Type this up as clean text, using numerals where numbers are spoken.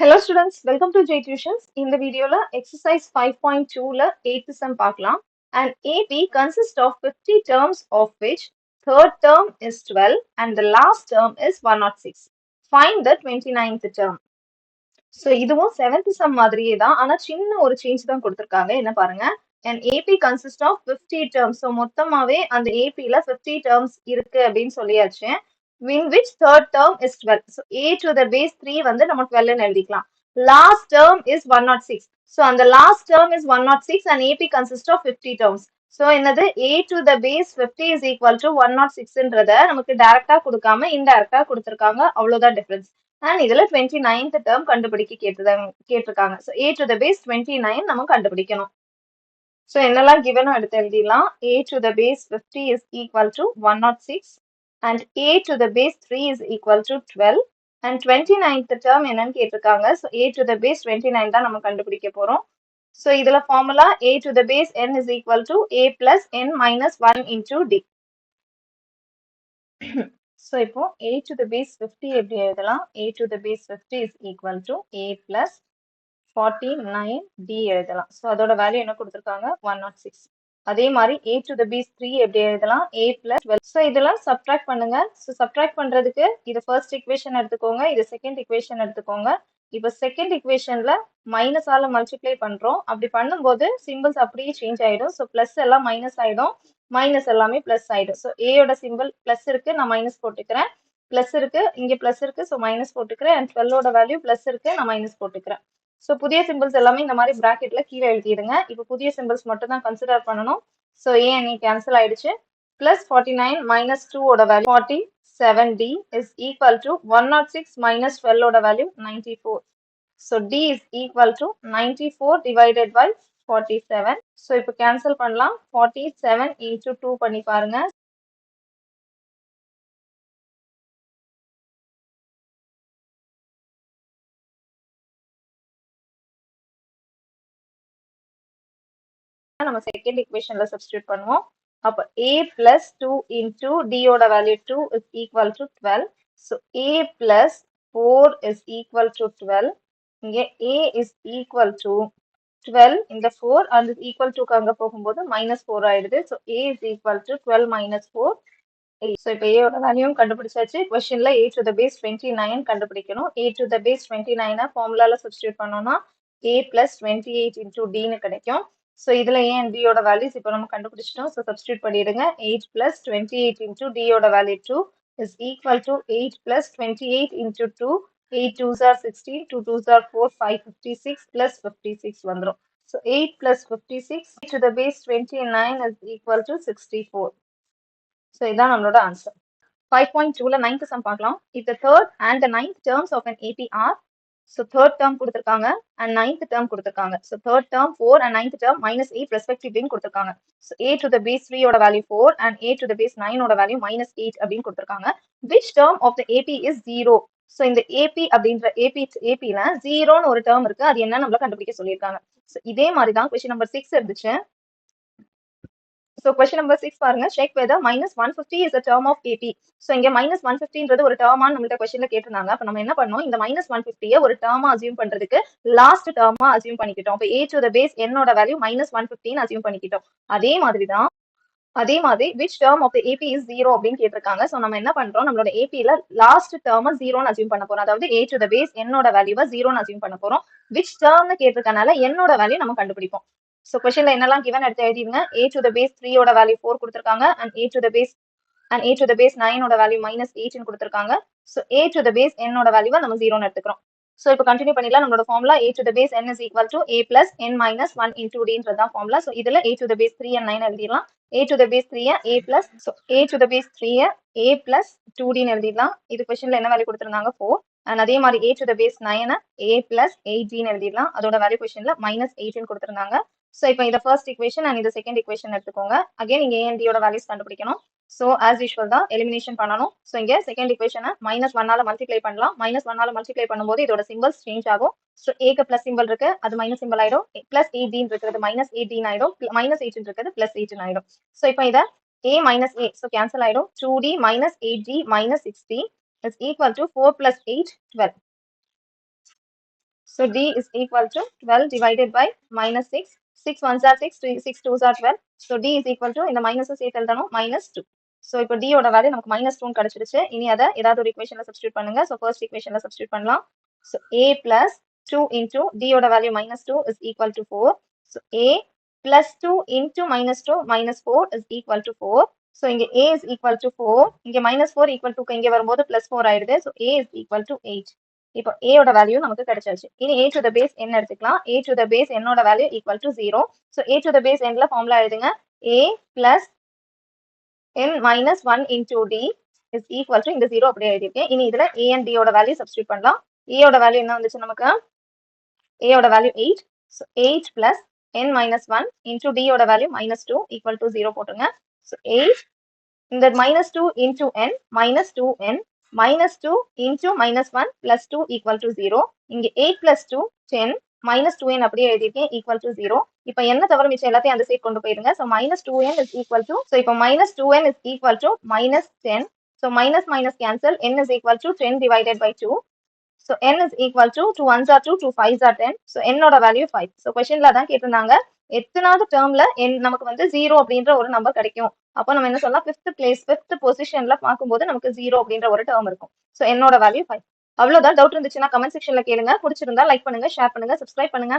Hello students, welcome to J Tuitions. In the video la exercise 5.2 la 8th sum பார்க்கலாம். An AP consists of 50 terms of which third term is 12 and the last term is 106. Find the 29th term. So இதுவும் 7th sum மாதிரியே தான், ஆனா சின்ன ஒரு change தான் கொடுத்திருக்காங்க. என்ன பாருங்க, an AP consists of 50 terms. So மொத்தமாவே அந்த AP ல 50 terms இருக்கு அப்படின்னு சொல்லியாச்சு. In which third term is 12. So a to the base 3 வந்து நம்ம 12 ன்னு எழுதிக்கலாம். Last term is 106. So அந்த last term is 106 and AP consists of 50 terms. So என்னது a to the base 50 is equal to 106ன்றத நமக்கு டைரக்டா கொடுக்காம இன்டைரக்டா கொடுத்திருக்காங்க. அவ்வளவுதான் டிஃபரன்ஸ். And இதுல 29th term கண்டுபிடிக்க கேட்டிருக்காங்க. So a to the base 29 நம்ம கண்டுபிடிக்கணும். So என்னெல்லாம் given எடுத்து எழுதிடலாம். a to the base 50 is equal to 106 and a to the base 3 is equal to 12 and 29th term என்னன்னு கேட்டிருக்காங்க. So a to the base 29 தான் நம்ம கண்டுபிடிக்க போறோம். So இதுல formula a to the base n is equal to a plus n minus 1 into d. So இப்போ a to the base 50 எப்படி எழுதலாம்? a to the base 50 is equal to a plus 49d எழுதலாம். So அதோட value என்ன கொடுத்திருக்காங்க? 106. அதே மாதிரி a to the base 3 எப்படி எழுதலாம்? a plus 12. So இதெல்லாம் subtract பண்ணுங்க. So subtract பண்றதுக்கு இது first equation எடுத்துக்கோங்க, இது second equation எடுத்துக்கோங்க. இப்போ செகண்ட் equationல மைனஸ் ஆல மல்டிப்ளை பண்றோம். அப்படி பண்ணும்போது சிம்பிள்ஸ் அப்படியே சேஞ்ச் ஆயிடும். ஸோ பிளஸ் எல்லாம் மைனஸ் ஆயிடும், மைனஸ் எல்லாமே பிளஸ் ஆயிடும். ஸோ ஏயோட சிம்பிள் பிளஸ் இருக்கு, நான் மைனஸ் போட்டுக்கிறேன். பிளஸ் இருக்கு, இங்க பிளஸ் இருக்கு, ஸோ மைனஸ் போட்டுக்கிறேன். அண்ட் 12ஓட வேல்யூ பிளஸ் இருக்கு, நான் மைனஸ் போட்டுக்கிறேன். ஸோ புதிய சிம்பிள்ஸ் எல்லாமே இந்த மாதிரி பிராக்கெட்ல கீழே எழுதிடுங்க. இப்போ புதிய சிம்பிள்ஸ் மட்டும் தான் கன்சிடர் பண்ணணும். ஸோ ஏன் கேன்சல் ஆயிடுச்சு. பிளஸ் 49 மைனஸ் 2ஓட value 47d is equal to 106 minus 12ஓட value 94. So d is equal to 94 divided by 47. So இப்போ கேன்சல் பண்ணலாம். 47 into 2 பண்ணி பாருங்க. நம்ம செகண்ட் equationல சப்ஸ்டிட்யூட் பண்ணுவோம். அப்ப a plus 2 into d ஓட value 2 is equal to 12. So a plus 4 is equal to 12. இங்க a is equal to 12 இந்த 4 and equal to அங்க போகும்போது minus 4 ஆயிடுது. So a is equal to 12 minus 4. So இப்போ a ஓட வேல்யூவும் கண்டுபிடிச்சாச்சு. கொஸ்டின்ல a to the base 29 கண்டுபிடிக்கணும். a to the base 29 ஃபார்முலால substitute பண்ணோம்னா a plus 28 into d ன்னு கிடைக்கும். ஸோ இதுல a and d ஓட வேல்யூஸ் இப்போ நம்ம கண்டுபிடிச்சிட்டோம். ஸோ சப்ஸ்டிட்யூட் பண்ணிடுங்க. 8 plus 28 into d ஓட value 2 is equal to 8 plus 28 into 2. 8 2s are 16, 2 2s are 4, 5 56 plus 56 வந்துரும். So 8 plus 56 to the base 29 is equal to 64. So இதான் நம்மளோட ஆன்சர். 5.2ல 9th sum பார்க்கலாம். If the third and the 9th terms of an AP are, so third term கொடுத்திருக்காங்க and 9th term கொடுத்திருக்காங்க. So third term 4 and 9th term minus 8 respectively கொடுத்திருக்காங்க. So a to the base 3 ஓட value 4 and a to the base 9 ஓட value minus 8 அப்படின்னு கொடுத்திருக்காங்க. Which term of the AP is 0? So இந்த AP அப்படின்ற APல 0ன்னு ஒரு term இருக்கு, அது என்ன நம்மள கண்டுபிடிக்க சொல்லியிருக்காங்க. So இதே மாதிரி தான் question number 6 இருந்துச்சு. So question number 6 பாருங்க, check whether minus 150 is a term of AP. So இங்க minus 150ன்றது ஒரு டேர்மா நம்மள்ட்ட கொஸ்டின்ல கேட்டிருந்தாங்க. அப்ப நம்ம என்ன பண்ணோம், இந்த minus 150 ஒரு டேர்மா அசியூம் பண்றதுக்கு லாஸ்ட் டேர்மா அசியூம் பண்ணிக்கிட்டோம். அப்ப a to the base n ஓட வேல்யூ minus 150 அசியூம் பண்ணிக்கிட்டோம். அதே மாதிரி which term of the AP is 0 அப்படின்னு கேட்டிருக்காங்க. ஸோ நம்ம என்ன பண்றோம், நம்மளோட APல லாஸ்ட் டேர்மை 0ன்னு அசியூம் பண்ண போறோம். அதாவது a to the base n ஓட வேல்யூவை 0ன்னு அசியூம் பண்ண போறோம். which termனு கேட்டிருக்கனால n ஓட வேல்யூ நம்ம கண்டுபிடிப்போம். ஸோ கொஸ்டின்ல என்னெல்லாம் given எடுத்து எழுதிடுங்க. a to the base 3 ஓட வேல்யூ 4 கொடுத்திருக்காங்க and a to the base 9 ஓட வேல்யூ minus 8 கொடுத்திருக்காங்க. So a to the base n ஓட வேல்யூவை நம்ம 0ன்னு எடுத்துக்கிறோம். ஸோ இப்போ கண்டினியூ பண்ணிடலாம். நம்மளோட formula a to the base n is equal to a plus n minus 1 into d தான் ஃபார்முலா. ஸோ இதுல a to the base 3 and 9 எழுதிடலாம். a to the base 3 a plus, so a to the base 3 a plus 2d எழுதிடலாம். இது கொஸ்டின்ல என்ன value கொடுத்திருந்தாங்க 4 and அதே மாதிரி a to the base 9 a plus 8d எழுதிடலாம். அதோட வேல்யூ கொஸ்டின்ல minus 18 கொடுத்திருந்தாங்க. ஸோ இப்போ இந்த ஃபர்ஸ்ட் equation and இந்த செகண்ட் equation எடுத்துக்கோங்க. அகைன் இங்க a and d ஓட வேல்யூஸ் கண்டுபிடிக்கணும். ஸோ ஆஸ் யூஷுவல் தான் எலிமினேஷன் பண்ணணும். ஸோ இங்க செகண்ட் equation minus 1ஆல மல்டிப்ளை பண்ணலாம். minus 1ஆல மல்டிப்ளை பண்ணும்போது இதோட சிம்பிள்ஸ் சேஞ்ச் ஆகும். ஸோ ஏக்கு பிளஸ் சிம்பிள் இருக்கு, அது மைனஸ் சிம்பிள் ஆயிடும். பிளஸ் 8d இருக்கிறது மைனஸ் 8d ஆயிடும். மைனஸ் 18 இருக்கிறது பிளஸ் 18 ஆயிடும். ஸோ இப்போ இதை a minus a, so cancel ஆயிடும். 2d minus 8d minus 6d is equal to 4 plus 8 12. So D is equal to 12 divided by minus 6. 6 ones are 6, 6 twos are 12. So D is equal to இந்த minus சேர்த்து எழுதணும் minus 2. So இப்போ D ஓட value நமக்கு minus 2 கிடைச்சிருச்சு. இனி அதை ஏதாவது ஒரு ஈக்குவேஷன்ல சப்ஸ்டியூட் பண்ணுங்க. ஸோ ஃபர்ஸ்ட் ஈக்குவேஷன்ல சப்ஸ்டியூட் பண்ணலாம். So A plus 2 into D ஓட value minus 2 is equal to 4. So A plus 2 into minus 2 minus 4 is equal to 4. So இங்க A is equal to 4. இங்க minus 4 equal to இங்க வரும்போது plus 4 ஆயிடுது. So A is equal to 8. இப்போ A ஓட value நமக்கு கிடைச்சாச்சு. இனி A to the base n எடுத்துக்கலாம். A to the base n ஓட value equal to 0. So A to the base n ல ஃபார்முலா எழுதுங்க. A plus n minus 1 into D is equal to இந்த 0 அப்படியே எழுதிருக்கேன். இனி இதுல A and D ஓட value substitute பண்ணலாம். A ஓட வேல்யூ என்ன வந்துச்சு நமக்கு? A ஓட value 8. So 8 plus n minus 1 into D ஓட வேல்யூ minus 2 equal to 0 போட்டுருங்க. So 8 இந்த minus 2 into n minus 2n minus 2 into minus 1 plus 2 equal to 0. இங்க 8 plus 2 10 minus 2n அப்படியே எழுதிருக்கேன் equal to 0. இப்போ என்ன தவிர மிச்சம் எல்லாத்தையும் அந்த சைடு கொண்டு போயிருங்க. So minus 2n is equal to, so இப்போ minus 2n is equal to minus 10. So minus minus cancel, n is equal to 10 divided by 2. So n is equal to 2 ones are 2, 2 5s are 10. So n ஓட value 5. So questionல தான் கேட்டிருந்தாங்க எத்தனாவது டேர்ம்ல n நமக்கு வந்து 0 அப்படின்ற ஒரு number கிடைக்கும். அப்போ நம்ம என்ன சொல்லலாம், ஃபிஃப்த் பொசிஷன்ல பார்க்கும்போது நமக்கு 0 அப்படின்ற ஒரு டேர்ம் இருக்கும். ஸோ என்னோட வேல்யூ 5. அவ்வளோதான். டவுட் இருந்துச்சுன்னா கமெண்ட் செக்ஷன்ல கேளுங்க. பிடிச்சிருந்தா லைக் பண்ணுங்க, ஷேர் பண்ணுங்க, சப்ஸ்கிரைப் பண்ணுங்க.